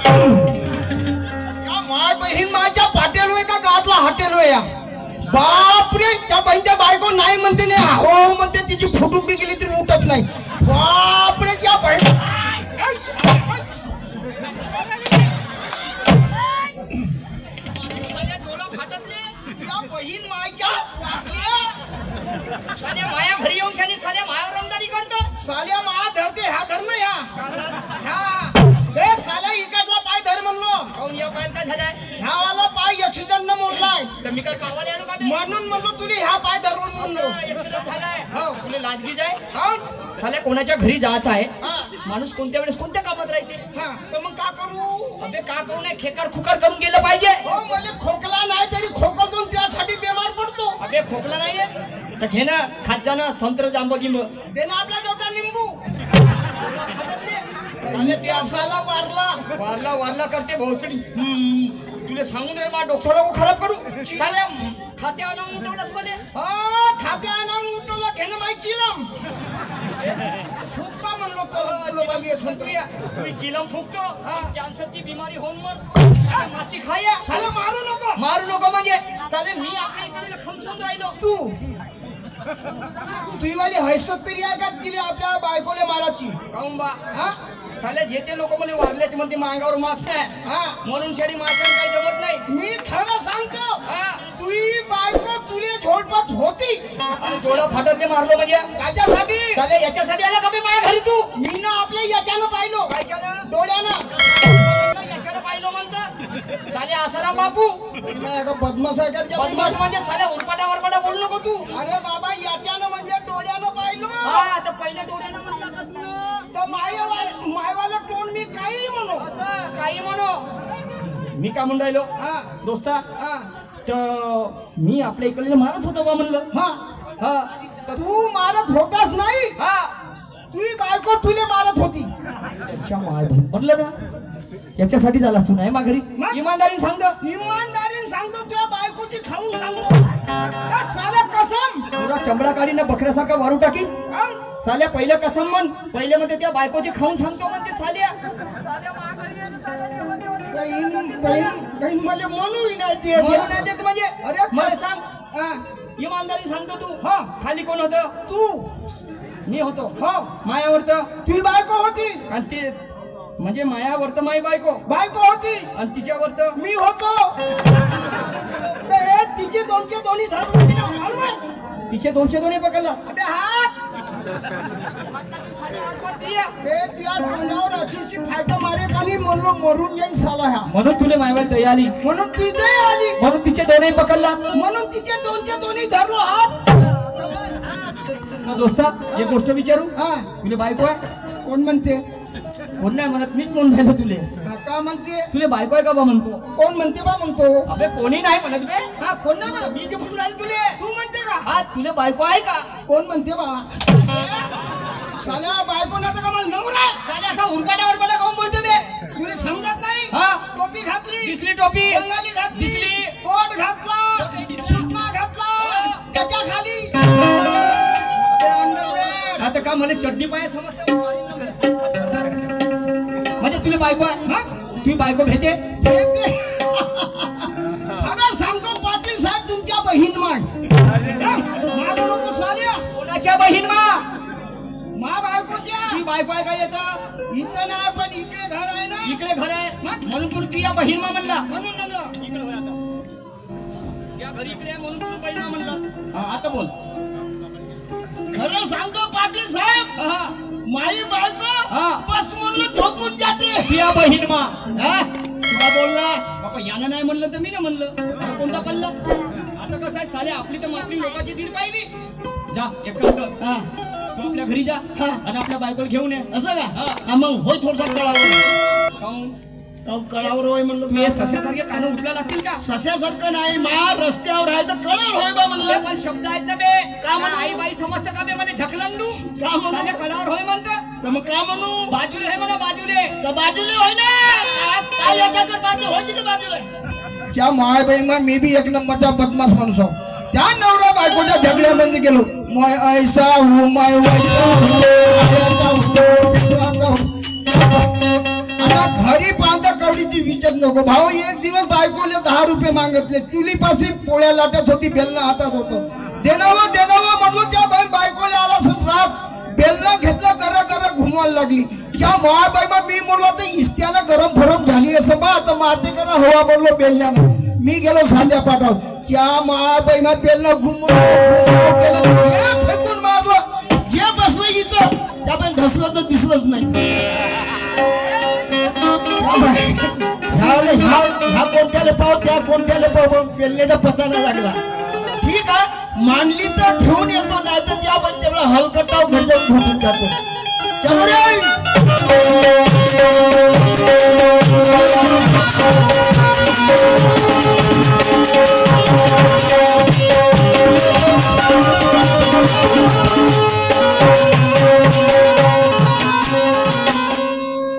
या माय बहीण माझ्या पाटेल होय का गावातला हॉटेल होय या बापरे त्या बहीणच्या बायको नाही म्हणते नाही हो म्हणते तिची फुटून बी गेली तरी उठत नाही बापरे त्या बहीण बहीण माझ्या साल्या माया घरी येऊन शाने साल्या मायावर रमदारी करतो साल्या मा धरते हा धर्म या हे साल्या इकडला पाय धर म्हणलो काऊन या पाय काय झालाय ह्या वाला पाय ऍक्सिडेंट न मोडलाय तर मी काय पावाले आलो का बे? म्हणून म्हणलो तुला ह्या पाय धरून म्हणलो ऍक्सिडेंट झालाय हो. तुला लाजगी जाय हा साल्या कोणाच्या घरी जायचं आहे हा. माणूस कोणत्या वेळेस कोणत्या कामात राहते हा तर मग का करू अबे का करू नये खेकार खुकार करून गेलं पाहिजे हो मला खोकला नाही तरी खोकवतो त्यासाठी बेमार पडतो अबे खोकला नाहीये तर घे ना खात जा ना संत्र जांब गिंब दे ना आपला जेवढा लिंबू आणि त्या साला वारला वारला करते भोसडी तुला सांगून रे मा डोक्याला खराब करू साल्या खाते आणून उठवलंस मध्ये खाते आणून उठवलं घेणं माहिती चिलम फुक्का म्हणलो तर तुला बाली असं तुम्ही चिलम फुकतो कॅन्सरची बिमारी होऊन मर माती खाया साला मारू नको म्हणजे साले मी आपल्या इकडे खमसून राहिलो तुझी वाली हैसत तरी आहे का तिने आपल्या बायकोले माराची काऊन बा हा साले जे ते लोक मला वारल्याच म्हणते मांगावर मास नाही हा म्हणून शरी माझ्या काही जमत नाही मी खरं सांगतो हा तुझी बायको तुले झोडपत होती आणि जोडा फाटत मारलो म्हणजे त्याच्यासाठी साले याच्यासाठी आला का बे माझ्या घरी तू मी ना आपल्या याच्यानं पाहिलो कायच्यानं डोळ्यानं याच्यानं पाहिलं म्हणतं साले आसाराम बापू बदमाश आहे का बदमाश म्हणजे साले उरपाटा बोलू नको तू अरे बाबा याच्यानं म्हणजे डोळ्यानं पाहिलो हा आता पहिल्या डोळ्यानं म्हणलं का तुला तर मायवाला टोन मी काही म्हणू असं काही म्हणू मी का म्हणून राहिलो हा दोस्ता हा तर मी आपल्या इकडे मारत होतो बा म्हणलं हा हा तर तू मारत होतास नाही हा तुझी बायको तुले मारत होती अच्छा म्हणलं ना याच्यासाठी झालास तू नाही माघारी इमानदारीने सांगतो इमानदारीने सांगतो तुझ्या बायकोची खाऊन सांगतो साला कसम पुरा चमडा काढी ना बकऱ्यासारखा वारू टाकी साल्या पहिलं कसम म्हण पहिले मध्ये त्या बायकोची खाऊन सांगतो म्हणते साल्या बहीण मला म्हणू नाही देत म्हणजे अरे मला सांग इमानदारी सांगतो तू हा खाली कोण होतं तू मी होतो हो मायावर तर तुझी बायको होती आणि ते म्हणजे मायावर तर माई बायको होती आणि तिच्यावर तर मी होतो तिचे दोन्ही धरले ना मालूम आहे तिचे दोन्ही पकडला अबे हात तुझ्या तोंडावर अशी फायटो मारे आणि म्हणलो मरून जाईल साला ह्या म्हणून तुला मायावर दया आली म्हणून ती दया आली म्हणून तिचे दोन्ही पकडला म्हणून तिचे दोन्ही धरलो हात दोस्ता एक गोष्ट विचारू हा तुला बायको आहे कोण म्हणते कोण नाही म्हणत मीच म्हणून राहिलो तुले का म्हणते तुले बायको आहे का बा म्हणतो कोण म्हणते बा म्हणतो अबे कोणी नाही म्हणत बे हा कोण नाही म्हणत मी जे म्हणून राहिलो तुले तू म्हणते का हा तुले बायको आहे का कोण म्हणते बा साल्या बायको ना का मला नवरा साले असा उरपाटा काऊन बोलतो बे तुला समजत नाही हा टोपी घातली दिसली टोपी बंगाली घातली दिसली कोट घातला सुटला घातला त्याच्या खाली आता का मला चटणी पाय समजतं म्हणजे तुला बायको आहे मग तुझी बायको भेटे खरं सांगतो पाटील साहेब तुमच्या बहीण मारू नको साल्या कोणाच्या बहीण मा बायकोच्या ती बायको आहे का येतं इथं नाही पण इकडे घर आहे ना इकडे घर आहे म्हणून तुला तुझ्या बहीण म्हणला म्हणून म्हणलं इकडे होय आता या घरी इकडे आहे म्हणून तुला बहीण म्हणलास हा आता बोल खरं सांगतो पाटील साहेब हा माई बायको हा बस म्हणलं झोपून जाते तुझ्या बहीण हा तुला बोलला बापा यानं नाही म्हणलं तर मी ना म्हणलं आता कोणता पल्ला आता कसं आहे साले आपली तर आपली लोकांची दीड पाहिली जा एक काम कर हा तू आपल्या घरी जा आणि आपल्या बायकोला घेऊन ये असं का हा मग होय थोडसा कळावर काऊन कळावर होय म्हणलं तू हे सस्यासारखे कानं उठला लागतील का सस्यासारखं नाही मा रस्त्यावर आहे तर कळावर होय बा म्हणलं पण शब्द आहेत ना बे का म्हणू? आई बाई समजतं का बे मला झकलंडू का म्हणू? साले कळावर होय म्हणतं तर मग का म्हणू बाजूले आहे म्हणा बाजूले तर बाजूले होय ना काय याच्याकडे बाजू होय तिकडे बाजूला त्या माय बहीण मी बी एक नंबरचा बदमाश माणूस आहो त्या नवरा बायकोच्या झगड्यामध्ये गेलो मैं ऐसा हूँ मैं वैसा हूँ आता घरी पाहता कवडी परिस्थिती विचार नको भाऊ. एक दिवस बायकोले 10 रुपये मागितले, चुलीपाशी पोळ्या लाटत होती, बेलना हातात होतं. देणावं म्हटलं, त्या बायकोले आला रात बेलना घेतला, गरा घुमवायला लागली. त्या महाबाई मी म्हणलो तर इस्त्याला गरम झाली असं बा, आता मारते करा हवा बोललो बेलण्यानं. मी गेलो साध्या पाठाव, त्या महाबाई बेलना केलं, फेकून मारलं. जे बसलं इथं त्या पण धसलं तर दिसलंच नाही. ह्या कोणत्याला पाव त्या कोणत्याला पाव बेलण्याचा पता नाही लागला. ठीक आहे, मांडली तर घेऊन येतो, नाही तर त्या पण तेवढा हलकटाव घडून घुटून जातो. चलो रे.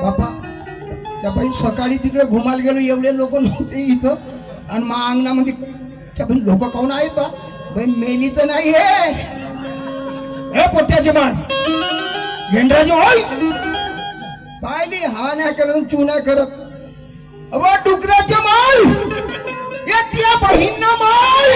बापा त्या बाई सकाळी तिकडे घुमायला गेलो, एवढे लोक नव्हते इथं. आणि मा अंगणामध्ये त्या बाई लोक कोण आहेत बा. बाई मेली तर नाही हे पोट्याची माळ घेंडराची माळ पाहिली, हा नाही करत तू नाही करत. अब डुकराची माळ हे त्या बहीण माळ.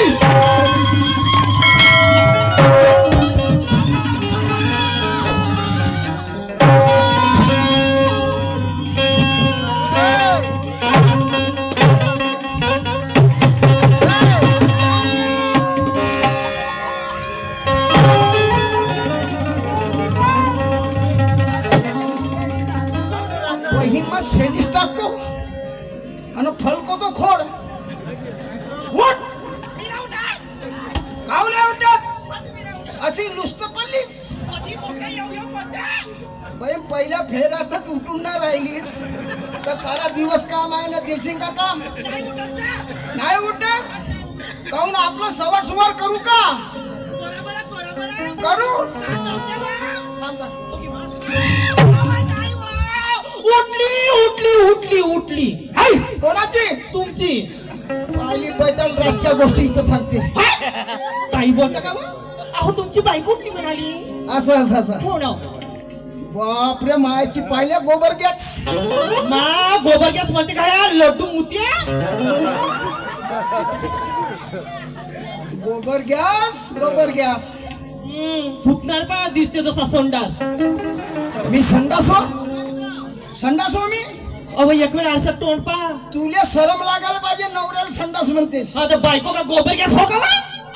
हिम्मत शेलीस टाकतो आणि फलको तो खोड. उठ कावल्या उठत अशी लुस्त पडलीस. बाई पहिल्या फेरातच उठून नाही राहिलीस तर सारा दिवस काम आहे ना, देशील का काम नाही उठस. काहून आपलं सवार सुवार करू का करू. उठली कोणाची तुमची. पाहिली बैठल रातच्या गोष्टी इथं सांगते. काही बोलता का अहो, तुमची बायको उठली म्हणाली. असं हो ना. बापरे मायची पाहिल्या गोबर गॅस. गोबर गॅस म्हणते काय लड्डू मुत्या. गोबर गॅस थुकणार पा दिसते जसा संडास. मी संडास हो मी. अहो एक वेळ असं तोंड पा. तुला शरम लागायला पाहिजे, नवऱ्याला संडास म्हणतेस. आता बायको का गोबर गॅस हो का.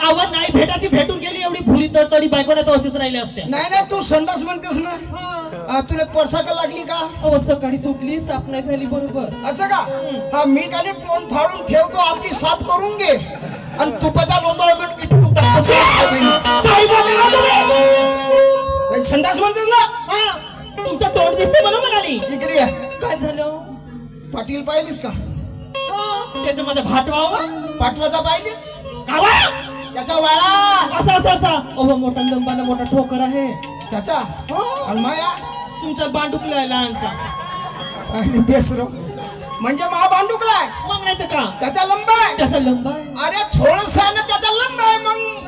आवाज नाही भेटाची भेटून गेली एवढी भुरी तडतडी बायकोला तर असेच राहिले असते. नाही तू संडास म्हणतेस ना. तुला परसाका लागली का. अहो सकाळी सुटली, साफ नाही झाली बरोबर. असं का. हा मी का नाही तोंड फाडून ठेवतो, आपली साफ करून घे आणि तुपाचा लोंदळ संडास म्हणतेस ना. तुमचं तोंड दिसते म्हणून म्हणाली. इकडे काय झालं. पाटील पाहिलीस का. त्याचं माझा भाटवा पाटलाचा पाहिलीस का. त्याचा वाळा असा अहो मोठा लंबाना मोठा ठोकर आहे त्याचा. आणि माया तुमचा बांडुकलाय लहानचा. पाहिली बेसरो म्हणजे मा बांडुकलाय. मग नाही तर का त्याचा लंबा आहे. त्याचा लंबा आहे. अरे थोडस आहे ना त्याचा लंबा आहे.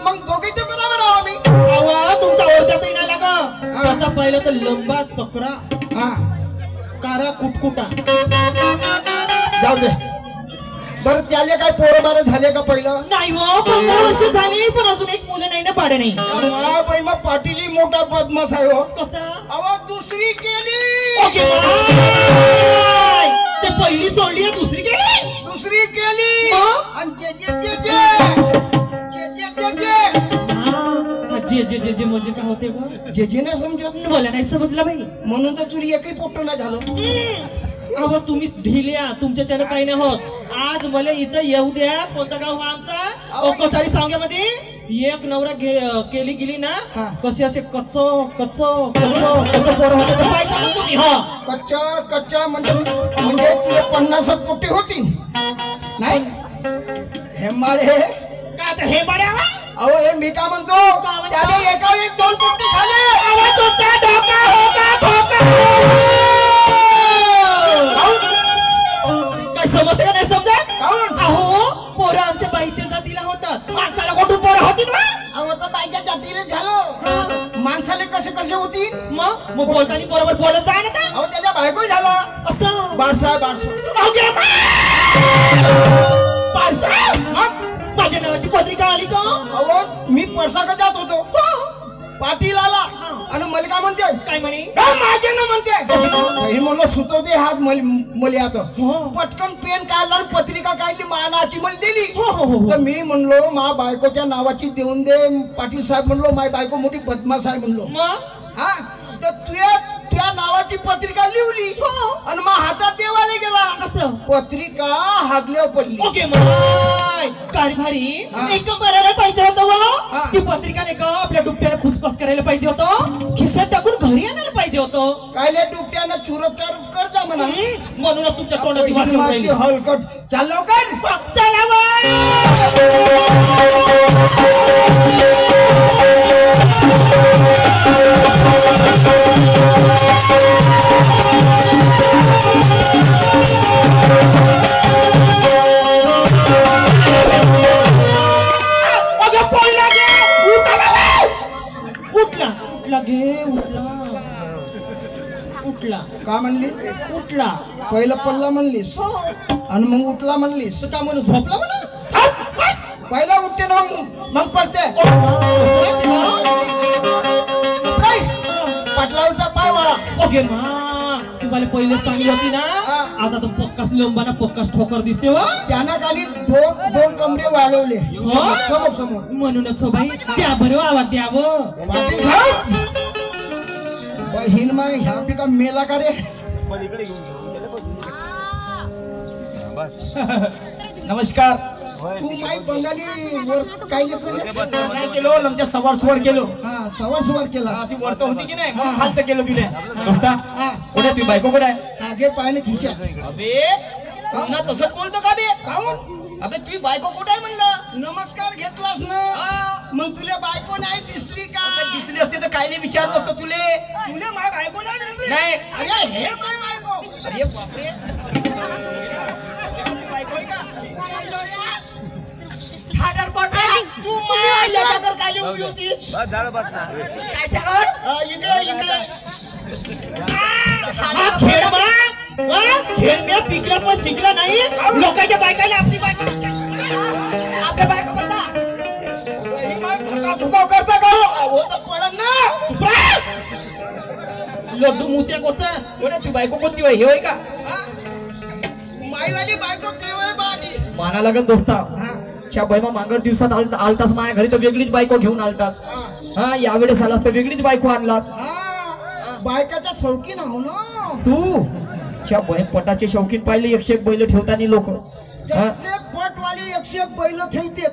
मग दोघीच्या बरोबर आहो आम्ही. अहो तुमचा ओळखातही नाही लागा. त्याचा पहिला तर लंबा चक्रा कारा कुटकुटा. जाऊ दे बरं. त्याला काय पोरं बार झाले का पहिलं. नाही हो 15 वर्ष झाली पण अजून एक मुलं नाही ना पाडे नाही. मग पाटील मोठा बदमाश आहे हो. कसा. अहो दुसरी केली. ते पहिली सोडली दुसरी केली जे म्हणजे काय होते जे नाही समजत. मला नाही समजलं बाई, म्हणून तर तुला एकही पोट नाही झालं. अहो तुम्ही ढिल्या, तुमच्याच्यानं काही नाही होत. आज मला इथं येऊ द्या. कोणता गाव आमचा. कोतारी सांग्यामध्ये एक नवरा केली गेली ना. कसे असे कच्च पोरं होते तर पाहिजे ना तुम्ही. कच्चा म्हणजे तुला 50 पोटी होती नाही. हेमाडे काय तर हेमाडे. अहो हे मी का म्हणतो त्याला एका 1-2 पोटी झाले. काय समजते का नाही समजत. अहो पोरं आमच्या बाईच्या जातीला होतात. माणसाला कुठून पोरं होती ना. अहो तर बाईच्या जातीला झालो. माणसाले कसे कसे होतील मग बोलताना बरोबर बोलत जाय ना का अहो त्याच्या बायको झाला असं बारसा माझ्या नावाची पत्रिका आली का अहो मी परसाकडे जात होतो पाटील आला आणि मला काय म्हणते काय म्हणे माझे ना म्हणते हे म्हणलं सुचवते हात मला आता पटकन पेन काढला आणि पत्रिका काढली मानाची मला दिली तर मी म्हणलो मा बायकोच्या नावाची देऊन दे पाटील साहेब म्हणलो माय बायको मोठी बदमाश आहे म्हणलो मग हा तर त्या नावाची पत्रिका लिहिली आणि मग हातात देवाला गेला असं पत्रिका हागल्या पडली ओके माय काय भारी एकदम भरायला पाहिजे होतं वा ती पत्रिका नाही का आपल्या डुबट्याला खुसपास करायला पाहिजे होतं खिशात टाकून घरी आणायला पाहिजे होतं कायले डुबट्यानं चुरपचार करता म्हणा म्हणूनच तुमच्या तोंडाची वास येऊन राहिली. हलकट चाल लवकर चला उठला का म्हणली उठला पहिलं पल्ला म्हणलीस आणि मग उठला म्हणलीस का म्हणून झोपला म्हणा पहिला उठते ना मग पडते पाटलावरचा पाय वळा ओके मा तुम्हाला पहिले सांगली होती ना आता तर पक्काच लोंबाना पक्काच ठोकर दिसते वा त्यांना खाली दोन कमरे वाढवले समोर समोर म्हणूनच बाई द्या बरं आवाज द्यावं पाटील साहेब बहीण माय ह्या पिका मेला का रे नमस्कार तू माय बंगाली वर काय काय केलो आमच्या सवार केलो हा सवार केला अशी वर्त होती की नाही मग खालत केलं तुले दोस्ता कुठे तुझी बायको कुठे आहे आगे पाहिजे खिशात अबे पुन्हा तसंच बोलतो का बे अबे तुझी बायको कुठे आहे म्हणलं नमस्कार घेतलास ना मग तुला बायको नाही दिसली का दिसली असते तर काय नाही विचारलं असतं तुले माय बायको नाही दिसली नाही अरे हे माय बायको अरे बापरे बायको आहे का तू माझ्याकडे काय उभी होती खेळ खेळ मी पिकला पण शिकला नाही लोकांच्या बायकाला आपली बायको आपल्या बायको धुकाव करता का होत पडन ना लड्डू मुत्या कोचा कोण तुझी बायको कोणती हे होय का माईवाली बायको तेव्हा बाडी माना लागत दोस्ता च्या बैमा मांगड दिवसात आलतास माझ्या घरी तर वेगळीच बायको घेऊन आलतास हा यावेळेस आलास तर वेगळीच बायको आणलास बायकाच्या शौकीन आहो ना तू च्या पटाचे शौकीन पाहिले 101 बैल ठेवतानी लोक जसे पटवाली 101 बैल ठेवते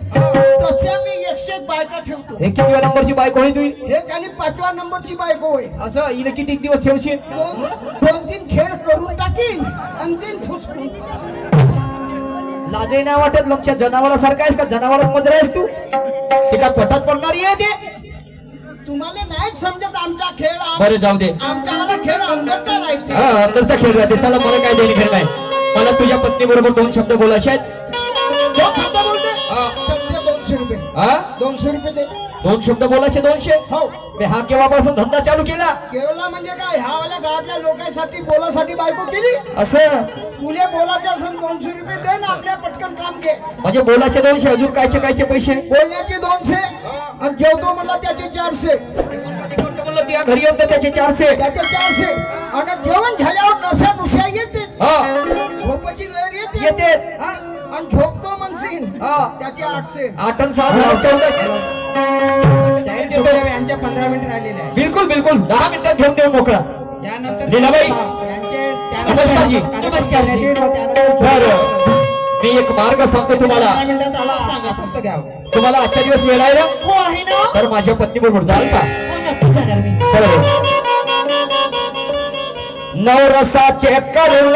तसे मी 101 बायका ठेवतो हे किती नंबरची बायको आहे तुझी हे काही 5व्या नंबरची बायको आहे असं हिला किती दिवस ठेवशील दोन तीन खेळ करून टाकीन आणि तीन फुसकून लाजही नाही वाटत लोकच्या जनावरासारखा आहेस का जनावरात मजरा आहेस तू ते का पटात पडणारी आहे ते तुम्हाला नाही समजत आमचा खेळ बरं जाऊ दे आमचा खेळ अंदरचा राहायचे अंदरचा खेळ राहते चला मला काय देणे खेळ नाही मला तुझ्या पत्नी बरोबर 2 शब्द बोलायचे आहेत 2 शब्द बोलते तर ते 200 रुपये 200 रुपये दे 2 शब्द बोलायचे 200 हो हा केव्हापासून धंदा चालू केला केवला म्हणजे काय ह्यावाल्या गावातल्या लोकांसाठी बोलासाठी बायको केली असं तुले बोलायचे असेल 200 रुपये दे ना आपल्या पटकन काम घे म्हणजे बोलायचे 200 अजून कायचे पैसे बोलण्याचे 200 आणि जेवतो म्हणला त्याचे 400 म्हणलं त्या घरी येऊन त्याचे 400 त्याचे 400 आणि जेवण झाल्यावर नशा नुशा येते झोपाची लहर येते आणि झोपतो म्हणशील त्याचे 800 8 आणि 6 यांच्या 15 मिनिट राहिलेले आहे बिलकुल 10 मिनिटात घेऊन देऊ मोकळा यानंतर लीलाबाई नमस्कारजी बरं मी एक मार्ग सांगतो तुम्हाला सांगा फक्त घ्या तुम्हाला आजच्या दिवस वेळ आहे ना हो आहे ना तर माझ्या पत्नी बरोबर जाल का हो नक्की जाणार मी बरोबर नवरसाचे करून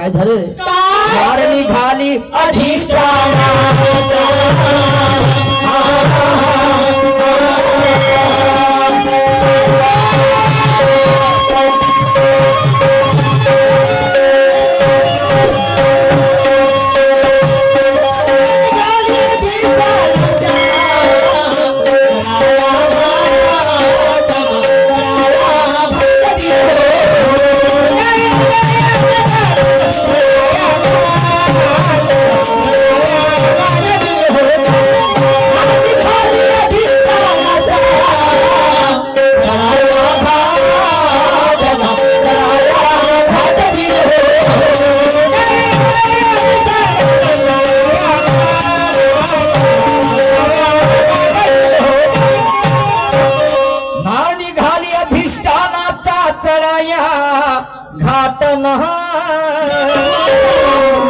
काय झालं काय वार निघाली अधिष्ठानाचा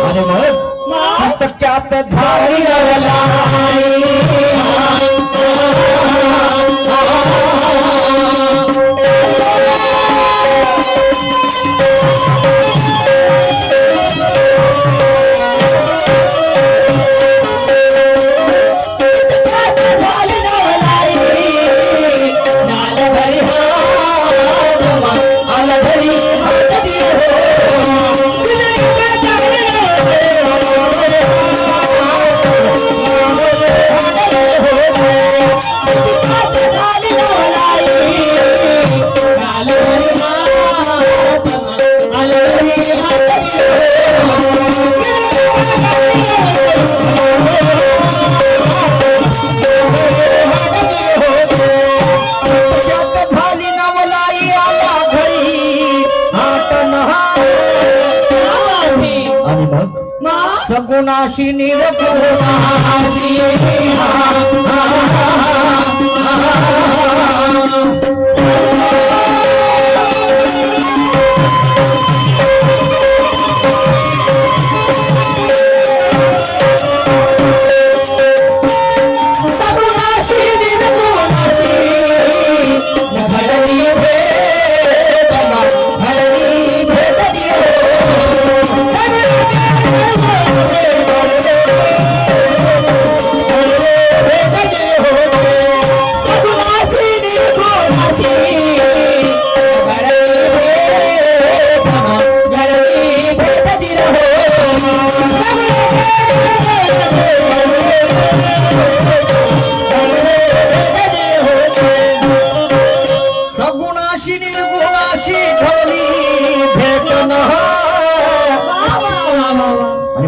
आणि मग टक्क्यात झाली सगुणाशी निर्गुणाशी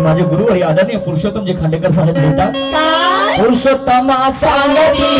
माझे गुरु आणि आदरणीय पुरुषोत्तम जे खांडेकर साहेब लिहितात पुरुषोत्तमा सांगती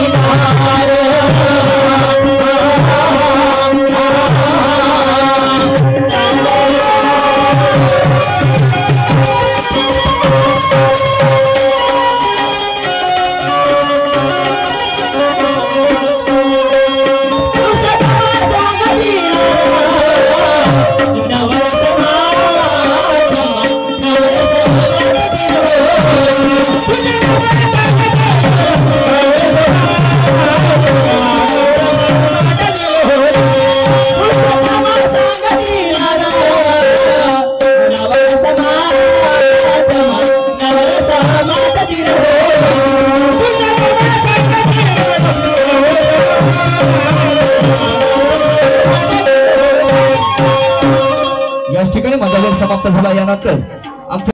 याच ठिकाणी माझा वेळ समाप्त झाला. यानंतर